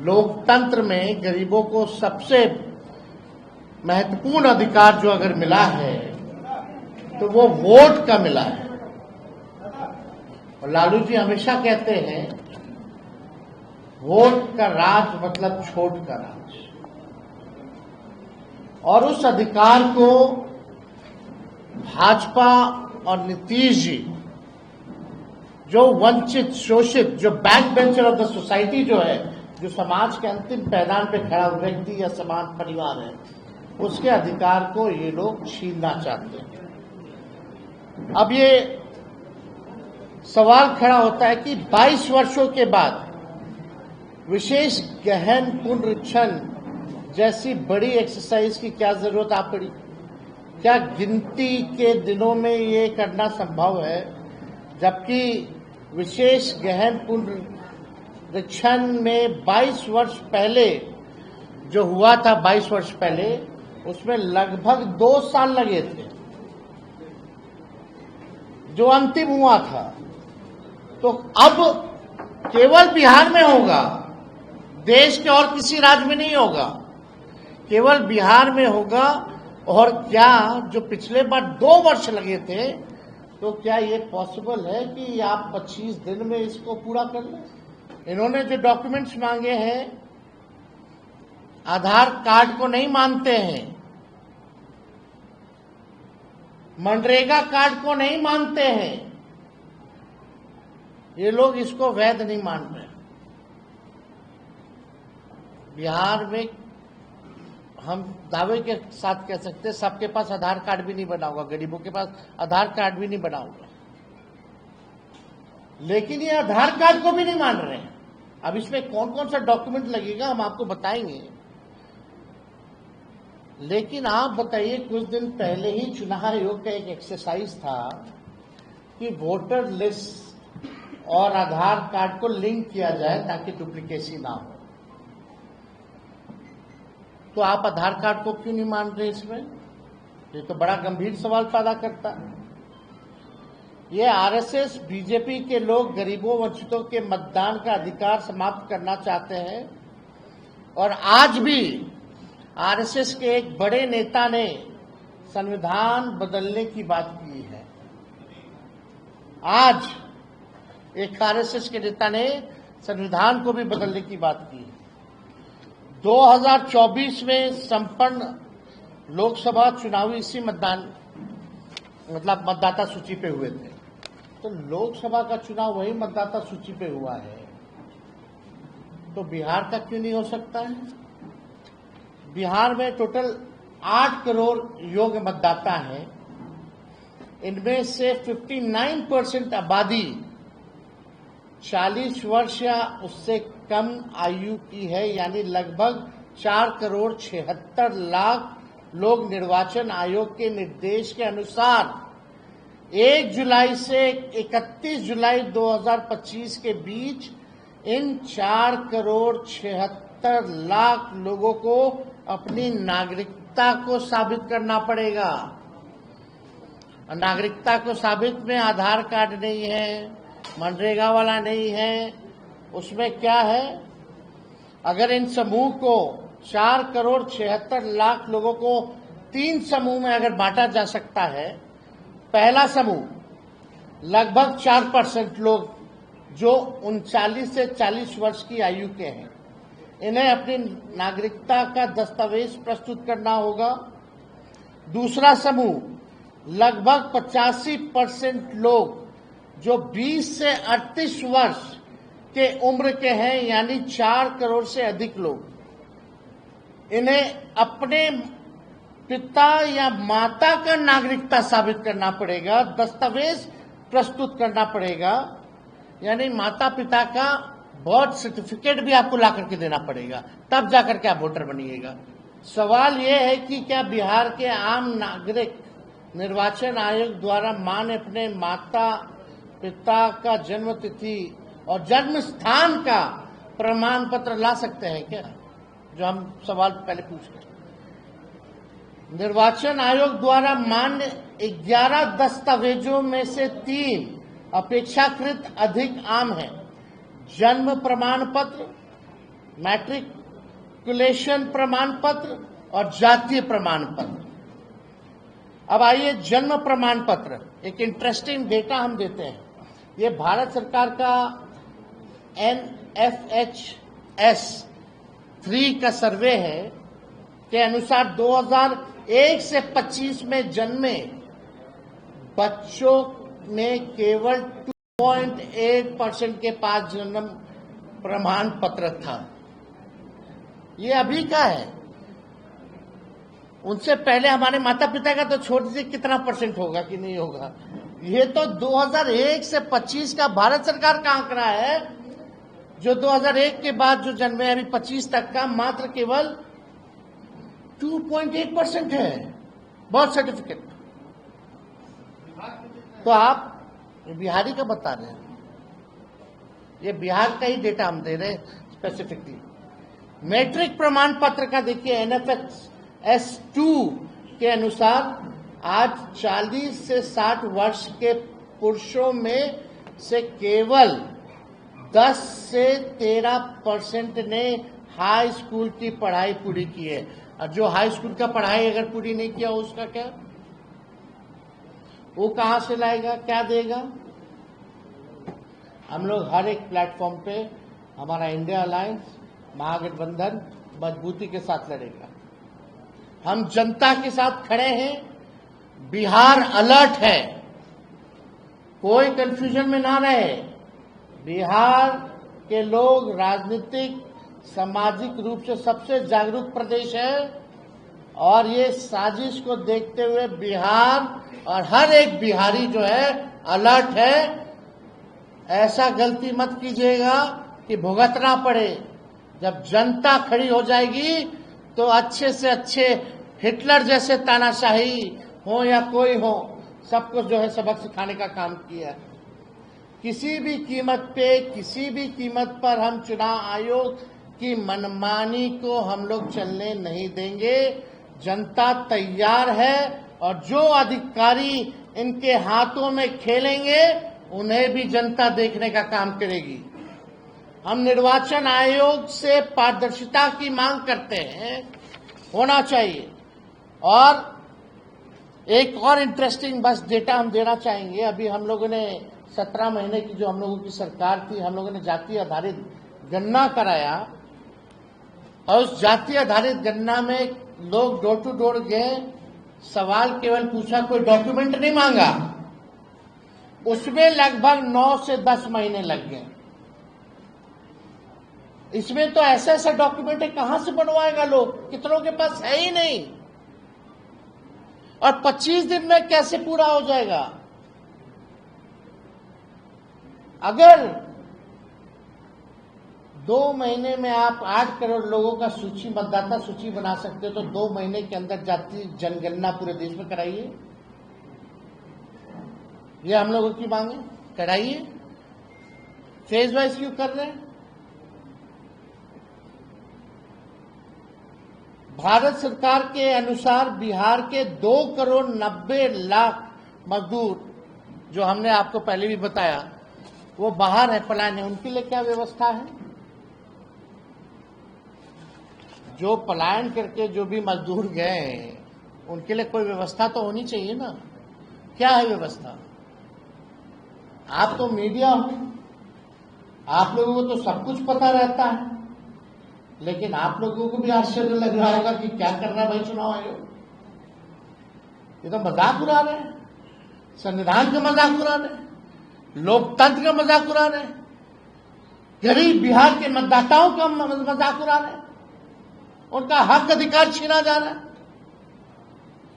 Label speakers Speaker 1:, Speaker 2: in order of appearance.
Speaker 1: लोकतंत्र में गरीबों को सबसे महत्वपूर्ण अधिकार जो अगर मिला है तो वो वोट का मिला है। और लालू जी हमेशा कहते हैं वोट का राज मतलब छोट का राज, और उस अधिकार को भाजपा और नीतीश जी जो वंचित, शोषित, जो back bencher of the society जो है, जो समाज के अंतिम पैदान पे खड़ा व्यक्ति या समाज परिवार है, उसके अधिकार को ये लोग छीनना चाहते हैं। अब ये सवाल खड़ा होता है कि 22 वर्षों के बाद विशेष गहन पुनरीक्षण जैसी बड़ी एक्सरसाइज की क्या जरूरत आ पड़ी? क्या गिनती के दिनों में ये करना संभव है, जबकि विशेष गहन पुनरीक्षण में 22 वर्ष पहले जो हुआ था, 22 वर्ष पहले उसमें लगभग 2 साल लगे थे जो अंतिम हुआ था। तो अब केवल बिहार में होगा, देश के और किसी राज्य में नहीं होगा, केवल बिहार में होगा। और क्या जो पिछले बार 2 वर्ष लगे थे, तो क्या ये पॉसिबल है कि आप 25 दिन में इसको पूरा कर लें? इन्होंने जो डॉक्यूमेंट्स मांगे हैं, आधार कार्ड को नहीं मानते हैं, मनरेगा कार्ड को नहीं मानते हैं, ये लोग इसको वैध नहीं मान रहे। बिहार में हम दावे के साथ कह सकते हैं सबके पास आधार कार्ड भी नहीं बना होगा, गरीबों के पास आधार कार्ड भी नहीं बना होगा, लेकिन ये आधार कार्ड को भी नहीं मान रहे हैं। अब इसमें कौन कौन सा डॉक्यूमेंट लगेगा हम आपको बताएंगे, लेकिन आप बताइए, कुछ दिन पहले ही चुनाव आयोग का एक एक्सरसाइज था कि वोटर लिस्ट और आधार कार्ड को लिंक किया जाए ताकि डुप्लीकेसी ना हो। तो आप आधार कार्ड को क्यों नहीं मान रहे इसमें? ये तो बड़ा गंभीर सवाल पैदा करता है। ये आरएसएस, बीजेपी के लोग गरीबों, वंचितों के मतदान का अधिकार समाप्त करना चाहते हैं। और आज भी आरएसएस के एक बड़े नेता ने संविधान बदलने की बात की है। आज एक आरएसएस के नेता ने संविधान को भी बदलने की बात की है। 2024 में संपन्न लोकसभा चुनावी इसी मतदाता सूची पे हुए थे। तो लोकसभा का चुनाव वही मतदाता सूची पे हुआ है, तो बिहार का क्यों नहीं हो सकता है? बिहार में टोटल 8 करोड़ योग्य मतदाता हैं। इनमें से 59% आबादी 40 वर्ष या उससे कम आयु की है, यानी लगभग 4 करोड़ 76 लाख लोग निर्वाचन आयोग के निर्देश के अनुसार 1 जुलाई से 31 जुलाई 2025 के बीच इन 4 करोड़ 76 लाख लोगों को अपनी नागरिकता को साबित करना पड़ेगा। नागरिकता को साबित में आधार कार्ड नहीं है, मनरेगा वाला नहीं है, उसमें क्या है? अगर इन समूह को 4 करोड़ 76 लाख लोगों को 3 समूह में अगर बांटा जा सकता है, पहला समूह लगभग 4% लोग जो 39 से 40 वर्ष की आयु के हैं, इन्हें अपनी नागरिकता का दस्तावेज प्रस्तुत करना होगा। दूसरा समूह लगभग 85% लोग जो 20 से 38 वर्ष के उम्र के हैं, यानी 4 करोड़ से अधिक लोग, इन्हें अपने पिता या माता का नागरिकता साबित करना पड़ेगा, दस्तावेज प्रस्तुत करना पड़ेगा, यानी माता पिता का बर्थ सर्टिफिकेट भी आपको ला करके देना पड़ेगा, तब जाकर के आप वोटर बनिएगा। सवाल यह है कि क्या बिहार के आम नागरिक निर्वाचन आयोग द्वारा मान्य अपने माता पिता का जन्म तिथि और जन्म स्थान का प्रमाण पत्र ला सकते हैं क्या? जो हम सवाल पहले पूछ रहे। निर्वाचन आयोग द्वारा मान्य 11 दस्तावेजों में से 3 अपेक्षाकृत अधिक आम हैं: जन्म प्रमाण पत्र, मैट्रिकुलेशन प्रमाण पत्र और जातीय प्रमाण पत्र। अब आइए जन्म प्रमाण पत्र, एक इंटरेस्टिंग डेटा हम देते हैं। ये भारत सरकार का NFHS 3 का सर्वे है के अनुसार 2001 से 25 में जन्मे बच्चों में केवल 2.8% के पास जन्म प्रमाण पत्र था। ये अभी का है, उनसे पहले हमारे माता पिता का तो छोड़ दीजिए कितना परसेंट होगा कि नहीं होगा। ये तो 2001 से 25 का भारत सरकार का आंकड़ा है, जो 2001 के बाद जो जन्मे अभी 25 तक का मात्र केवल 2.8% है बर्थ सर्टिफिकेट। तो आप बिहारी का बता रहे हैं, ये बिहार का ही डेटा हम दे रहे हैं स्पेसिफिकली। मैट्रिक प्रमाण पत्र का देखिए, NFHS 2 के अनुसार आज 40 से 60 वर्ष के पुरुषों में से केवल 10 से 13% ने हाई स्कूल की पढ़ाई पूरी की है। और जो हाई स्कूल का पढ़ाई अगर पूरी नहीं किया उसका क्या, वो कहां से लाएगा, क्या देगा? हम लोग हर एक प्लेटफॉर्म पे हमारा इंडिया अलायंस महागठबंधन मजबूती के साथ लड़ेगा। हम जनता के साथ खड़े हैं, बिहार अलर्ट है, कोई कंफ्यूजन में ना रहे। बिहार के लोग राजनीतिक सामाजिक रूप से सबसे जागरूक प्रदेश है और ये साजिश को देखते हुए बिहार और हर एक बिहारी जो है अलर्ट है। ऐसा गलती मत कीजिएगा कि भुगतना पड़े। जब जनता खड़ी हो जाएगी तो अच्छे से अच्छे हिटलर जैसे तानाशाही हो या कोई हो, सबको जो है सबक सिखाने का काम किया। किसी भी कीमत पे, किसी भी कीमत पर हम चुनाव आयोग की मनमानी को हम लोग चलने नहीं देंगे। जनता तैयार है और जो अधिकारी इनके हाथों में खेलेंगे उन्हें भी जनता देखने का काम करेगी। हम निर्वाचन आयोग से पारदर्शिता की मांग करते हैं, होना चाहिए। और एक और इंटरेस्टिंग बस डेटा हम देना चाहेंगे। अभी हम लोगों ने 17 महीने की जो हम लोगों की सरकार थी, हम लोगों ने जाति आधारित गणना कराया और उस जाति आधारित गणना में लोग डोर टू डोर गए, सवाल केवल पूछा, कोई डॉक्यूमेंट नहीं मांगा। उसमें लगभग 9 से 10 महीने लग गए। इसमें तो ऐसे ऐसे डॉक्यूमेंट कहां से बनवाएगा लोग, कितनों के पास है ही नहीं। और 25 दिन में कैसे पूरा हो जाएगा? अगर 2 महीने में आप 8 करोड़ लोगों का सूची, मतदाता सूची बना सकते हो, तो 2 महीने के अंदर जाति जनगणना पूरे देश में कराइए। ये हम लोगों की मांग है, कराइए। फेज वाइज क्यों कर रहे हैं? भारत सरकार के अनुसार बिहार के 2 करोड़ 90 लाख मजदूर, जो हमने आपको पहले भी बताया, वो बाहर है, पलायन है। उनके लिए क्या व्यवस्था है? जो पलायन करके जो भी मजदूर गए हैं उनके लिए कोई व्यवस्था तो होनी चाहिए ना। क्या है व्यवस्था? आप तो मीडिया हो, आप लोगों को तो सब कुछ पता रहता है, लेकिन आप लोगों को भी आश्चर्य लग रहा होगा कि क्या कर रहा है भाई चुनाव आयोग। ये तो मजाक उड़ा रहे हैं, संविधान का मजाक उड़ा रहे हैं, लोकतंत्र का मजाक उड़ा रहे हैं, गरीब बिहार के मतदाताओं का मजाक उड़ा रहे हैं, उनका हक अधिकार छीना जा रहा है।